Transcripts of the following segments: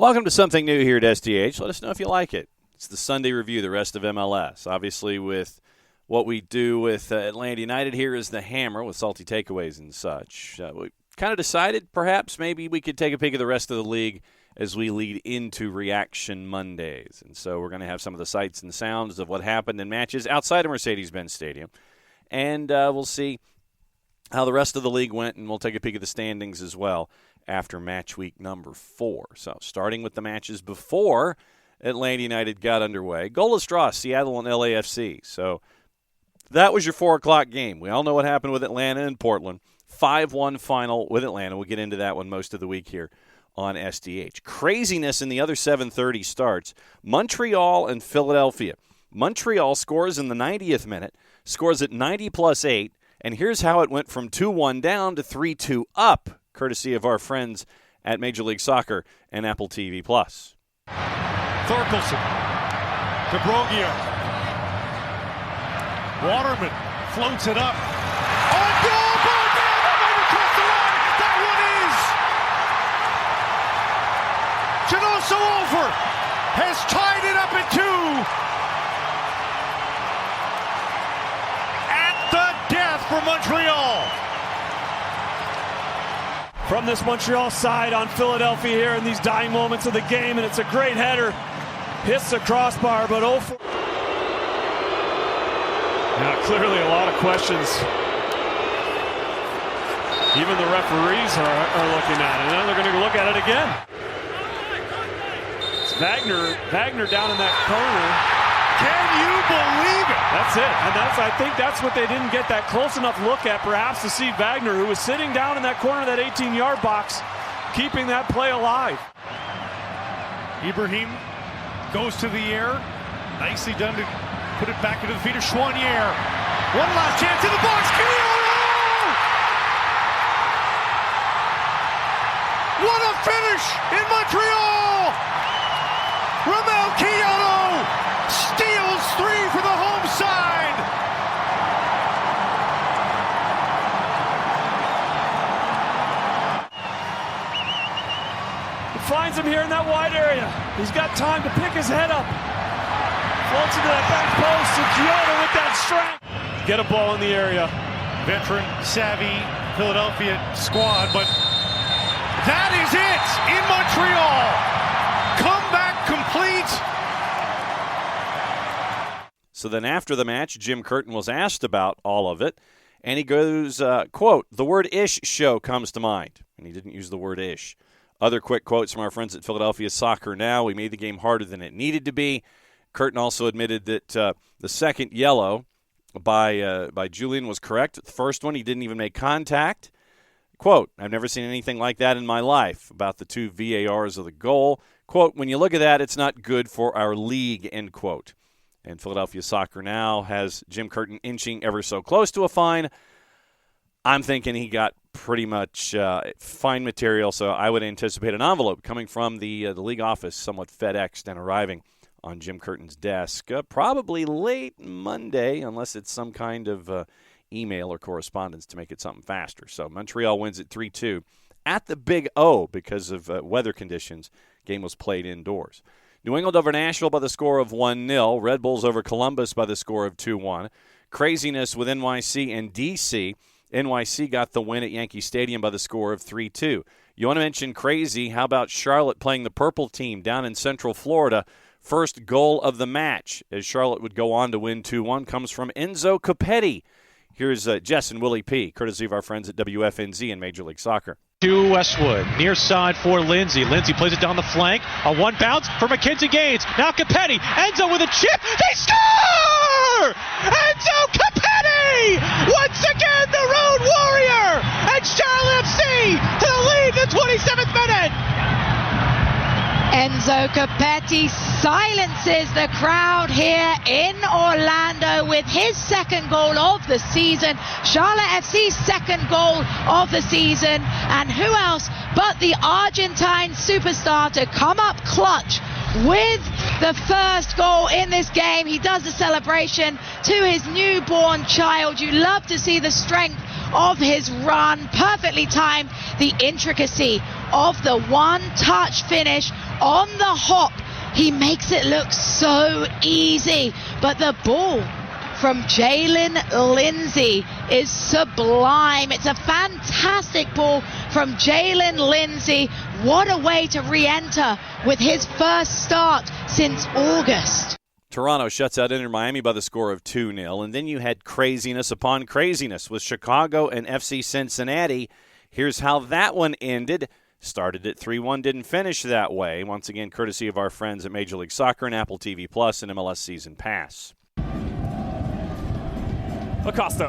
Welcome to something new here at SDH. Let us know if you like it. It's the Sunday review, the rest of MLS. Obviously, with what we do with Atlanta United here is the hammer with salty takeaways and such. We kind of decided perhaps maybe we could take a peek at the rest of the league as we lead into Reaction Mondays. And so we're going to have some of the sights and sounds of what happened in matches outside of Mercedes-Benz Stadium. And we'll see how the rest of the league went, and we'll take a peek at the standings as well after match week number 4. So starting with the matches before Atlanta United got underway. Goalless draw, Seattle and LAFC. So that was your 4 o'clock game. We all know what happened with Atlanta and Portland. 5-1 final with Atlanta. We'll get into that one most of the week here on SDH. Craziness in the other 7:30 starts. Montreal and Philadelphia. Montreal scores in the 90th minute, scores at 90+8, and here's how it went from 2-1 down to 3-2 up, courtesy of our friends at Major League Soccer and Apple TV+. Thorkelson to Brogio. Waterman floats it up. On goal! Ball down! Right across the line! That one is! Janoso over! Has tied it up at 2! At the death for Montreal! From this Montreal side on Philadelphia here in these dying moments of the game, and it's a great header. Hits the crossbar, but over. Now, clearly a lot of questions. Even the referees are looking at it. Now they're going to look at it again. It's Wagner down in that corner. Can you believe it? That's it. And I think that's what they didn't get that close enough look at, perhaps, to see Wagner, who was sitting down in that corner of that 18-yard box, keeping that play alive. Ibrahim goes to the air. Nicely done to put it back into the feet of Chouanier. One last chance in the box. Quioto! What a finish in Montreal! Romel Quioto steals 3 for the home side! He finds him here in that wide area. He's got time to pick his head up. Floats into that back post, and Quioto with that strength. Get a ball in the area. Veteran, savvy Philadelphia squad, but that is it in Montreal. Comeback complete. So then after the match, Jim Curtin was asked about all of it, and he goes, quote, "The word ish show comes to mind." And he didn't use the word ish. Other quick quotes from our friends at Philadelphia Soccer Now. We made the game harder than it needed to be. Curtin also admitted that the second yellow by Julian was correct. The first one, he didn't even make contact. Quote, "I've never seen anything like that in my life," about the 2 VARs of the goal. Quote, "When you look at that, it's not good for our league," end quote. And Philadelphia Soccer Now has Jim Curtin inching ever so close to a fine. I'm thinking he got pretty much fine material, so I would anticipate an envelope coming from the league office, somewhat FedExed and arriving on Jim Curtin's desk, probably late Monday, unless it's some kind of email or correspondence to make it something faster. So Montreal wins at 3-2 at the Big O because of weather conditions. Game was played indoors. New England over Nashville by the score of 1-0. Red Bulls over Columbus by the score of 2-1. Craziness with NYC and DC. NYC got the win at Yankee Stadium by the score of 3-2. You want to mention crazy? How about Charlotte playing the purple team down in Central Florida? First goal of the match, as Charlotte would go on to win 2-1, comes from Enzo Copetti. Here's Jess and Willie P., courtesy of our friends at WFNZ and Major League Soccer. To Westwood, near side for Lindsay. Lindsay plays it down the flank. A one bounce for Mackenzie Gaines. Now Copetti. Enzo with a chip. They score! Enzo Copetti! Once again, the road warrior! And Charlotte FC to the lead in the 27th minute! Enzo Copetti silences the crowd here in Orlando with his second goal of the season. Charlotte FC's second goal of the season. And who else but the Argentine superstar to come up clutch with the first goal in this game. He does the celebration to his newborn child. You love to see the strength of his run, perfectly timed, the intricacy of the one-touch finish on the hop. He makes it look so easy, but the ball from Jalen Lindsey is sublime. It's a fantastic ball from Jalen Lindsey. What a way to re-enter with his first start since August. Toronto shuts out Inter Miami by the score of 2-0, and then you had craziness upon craziness with Chicago and FC Cincinnati. Here's how that one ended. Started at 3-1, didn't finish that way. Once again, courtesy of our friends at Major League Soccer and Apple TV Plus and MLS Season Pass. Acosta.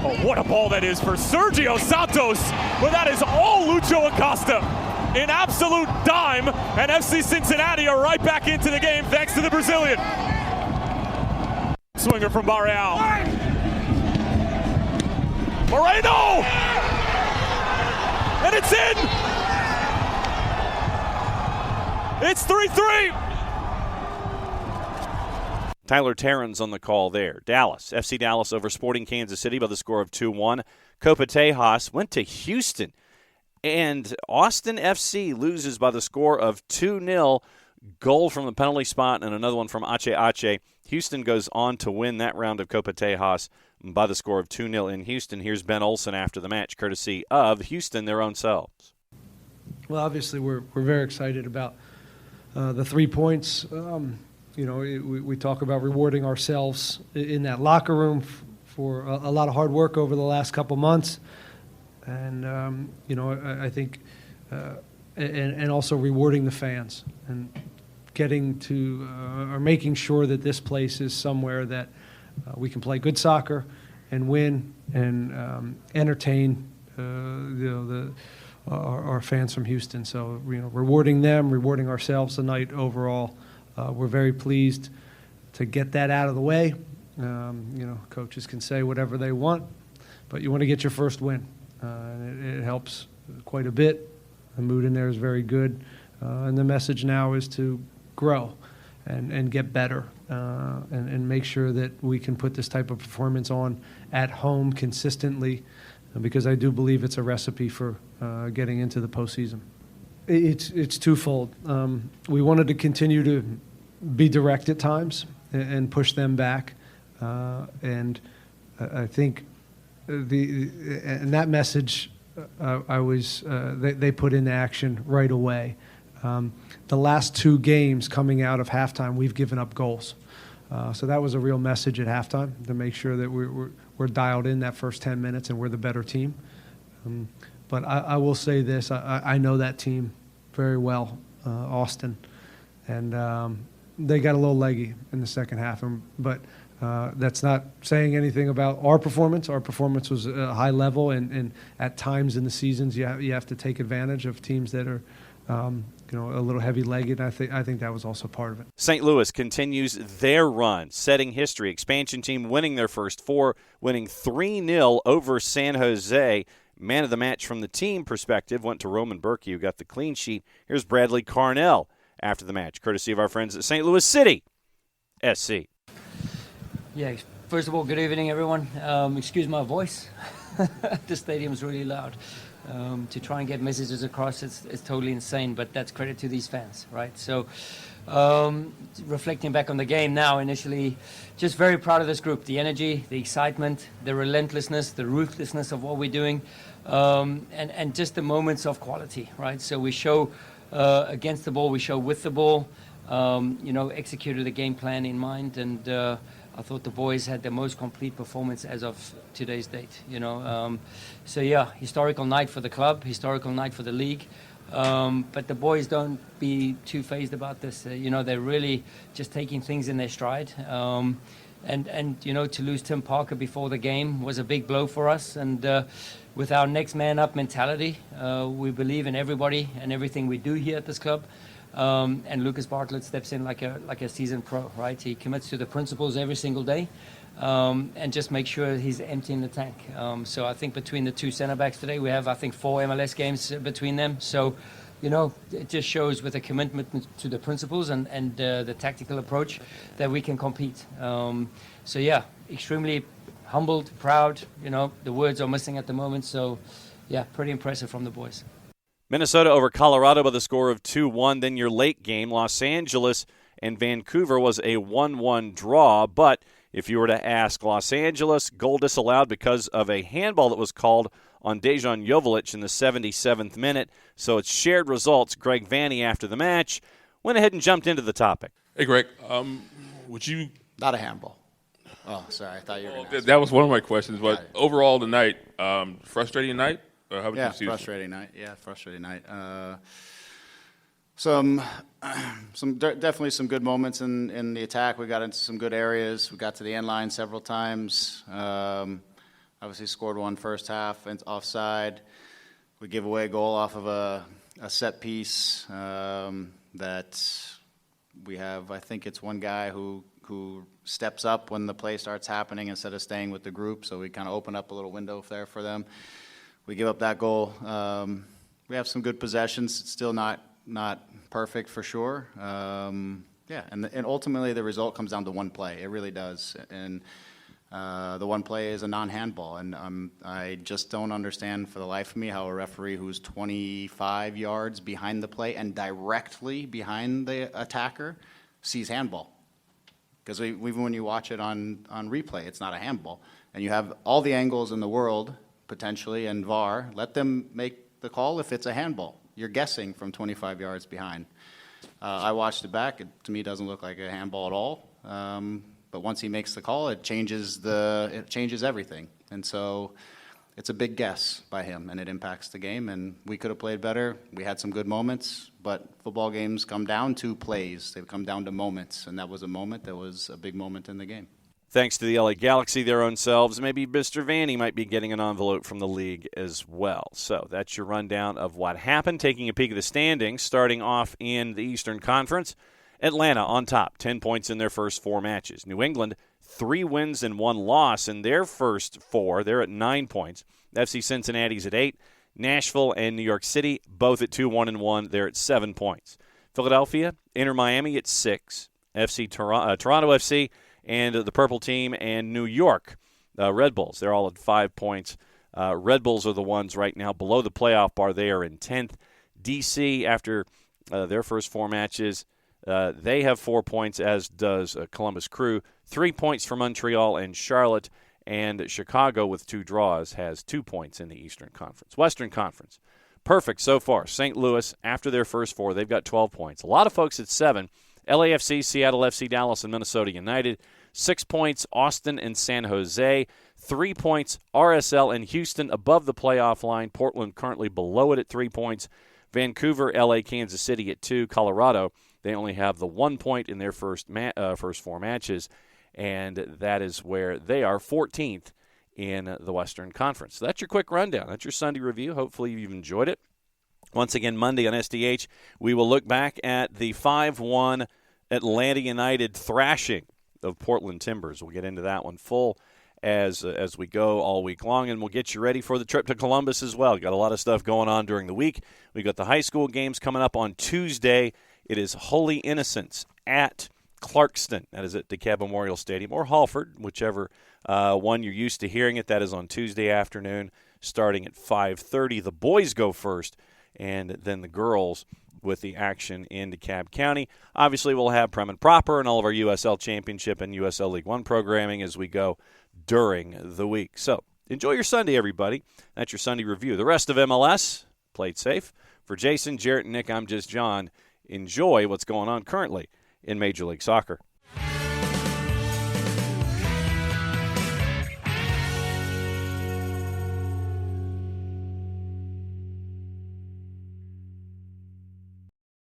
Oh, what a ball that is for Sergio Santos. But that is all Lucho Acosta. An absolute dime, and FC Cincinnati are right back into the game thanks to the Brazilian. Swinger from Barreal. Moreno! And it's in! It's 3-3! Tyler Terran's on the call there. Dallas, FC Dallas over Sporting Kansas City by the score of 2-1. Copa Tejas went to Houston, and Austin FC loses by the score of 2-0. Goal from the penalty spot and another one from Ache Ache. Houston goes on to win that round of Copa Tejas by the score of 2-0 in Houston. Here's Ben Olsen after the match, courtesy of Houston, their own selves. Well, obviously we're very excited about the 3 points. We talk about rewarding ourselves in that locker room for a lot of hard work over the last couple months. And, I think and also rewarding the fans and getting to or making sure that this place is somewhere that we can play good soccer and win and entertain our fans from Houston. So, rewarding them, rewarding ourselves tonight overall. We're very pleased to get that out of the way. Coaches can say whatever they want, but you want to get your first win. And it helps quite a bit. The mood in there is very good. And the message now is to grow and get better and make sure that we can put this type of performance on at home consistently, because I do believe it's a recipe for getting into the postseason. It's twofold. We wanted to continue to be direct at times and push them back, and I think that message they put into action right away. The last 2 games coming out of halftime, we've given up goals, so that was a real message at halftime to make sure that we're dialed in that first 10 minutes and we're the better team. But I will say this: I know that team very well, Austin, and they got a little leggy in the second half. But that's not saying anything about our performance. Our performance was a high level, and at times in the seasons you have to take advantage of teams that are a little heavy-legged. I think that was also part of it. St. Louis continues their run, setting history. Expansion team winning their first 4, winning 3-0 over San Jose. Man of the match from the team perspective went to Roman Berkey, who got the clean sheet. Here's Bradley Carnell after the match, courtesy of our friends at St. Louis City SC. Yeah, first of all, good evening, everyone. Excuse my voice. The stadium's really loud. To try and get messages across, it's totally insane, but that's credit to these fans, right? So, reflecting back on the game now, initially, just very proud of this group. The energy, the excitement, the relentlessness, the ruthlessness of what we're doing, and just the moments of quality, right? So we show against the ball, we show with the ball, executed the game plan in mind, and I thought the boys had the most complete performance as of today's date, So yeah, historical night for the club, historical night for the league. But the boys don't be too phased about this. They're really just taking things in their stride. And to lose Tim Parker before the game was a big blow for us. And with our next man up mentality, we believe in everybody and everything we do here at this club. And Lucas Bartlett steps in like a seasoned pro, right? He commits to the principles every single day, and just make sure he's emptying the tank. So I think between the 2 center backs today, we have 4 MLS games between them. So, it just shows with a commitment to the principles and the tactical approach that we can compete. So yeah, extremely humbled, proud. The words are missing at the moment. So yeah, pretty impressive from the boys. Minnesota over Colorado by the score of 2-1. Then your late game, Los Angeles and Vancouver, was a 1-1 draw. But if you were to ask Los Angeles, goal disallowed because of a handball that was called on Dejan Joveljic in the 77th minute. So it's shared results. Greg Vanny, after the match, went ahead and jumped into the topic. Hey, Greg, would you... Not a handball. Oh, sorry. I thought you were going to ask. That was one of my questions. But overall tonight, frustrating night? Or how would you see it? Frustrating night. Yeah, frustrating night. Definitely some good moments in the attack. We got into some good areas. We got to the end line several times. Obviously scored one first half and offside. We give away a goal off of a set piece that we have. I think it's one guy who steps up when the play starts happening instead of staying with the group. So we kind of open up a little window there for them. We give up that goal. We have some good possessions. It's still not perfect for sure. And ultimately the result comes down to one play. It really does. And the one play is a non-handball. And I just don't understand for the life of me how a referee who's 25 yards behind the play and directly behind the attacker sees handball. Because even when you watch it on replay, it's not a handball. And you have all the angles in the world, potentially, and VAR. Let them make the call if it's a handball. You're guessing from 25 yards behind. I watched it back. It, to me, doesn't look like a handball at all. But once he makes the call, it changes everything. And so it's a big guess by him, and it impacts the game. And we could have played better. We had some good moments, but football games come down to plays. They come down to moments, and that was a moment that was a big moment in the game. Thanks to the LA Galaxy, their own selves, maybe Mr. Vanny might be getting an envelope from the league as well. So that's your rundown of what happened. Taking a peek at the standings, starting off in the Eastern Conference. Atlanta on top, 10 points in their first 4 matches. New England, 3 wins and 1 loss in their first 4. They're at 9 points. FC Cincinnati's at 8. Nashville and New York City, both at 2-1-1. They're at 7 points. Philadelphia, Inter Miami at 6. Toronto FC, and the Purple Team, and New York Red Bulls. They're all at 5 points. Red Bulls are the ones right now below the playoff bar. They are in 10th. DC, after their first 4 matches, they have 4 points, as does Columbus Crew. 3 points for Montreal and Charlotte, and Chicago, with 2 draws, has 2 points in the Eastern Conference. Western Conference, perfect so far. St. Louis, after their first 4, they've got 12 points. A lot of folks at 7. LAFC, Seattle FC, Dallas, and Minnesota United. 6 points, Austin and San Jose. 3 points, RSL and Houston above the playoff line. Portland currently below it at 3 points. Vancouver, LA, Kansas City at 2. Colorado, they only have the 1 point in their first 4 matches, and that is where they are 14th in the Western Conference. So that's your quick rundown. That's your Sunday review. Hopefully you've enjoyed it. Once again, Monday on SDH, we will look back at the 5-1 Atlanta United thrashing of Portland Timbers. We'll get into that one full as we go all week long, and we'll get you ready for the trip to Columbus as well. We've got a lot of stuff going on during the week. We've got the high school games coming up on Tuesday. It is Holy Innocents at Clarkston. That is at DeKalb Memorial Stadium, or Halford, whichever one you're used to hearing it. That is on Tuesday afternoon starting at 5:30. The boys go first, and then the girls with the action in DeKalb County. Obviously, we'll have Prem and Proper and all of our USL Championship and USL League One programming as we go during the week. So enjoy your Sunday, everybody. That's your Sunday review. The rest of MLS, played safe. For Jason, Jarrett, and Nick, I'm just John. Enjoy what's going on currently in Major League Soccer.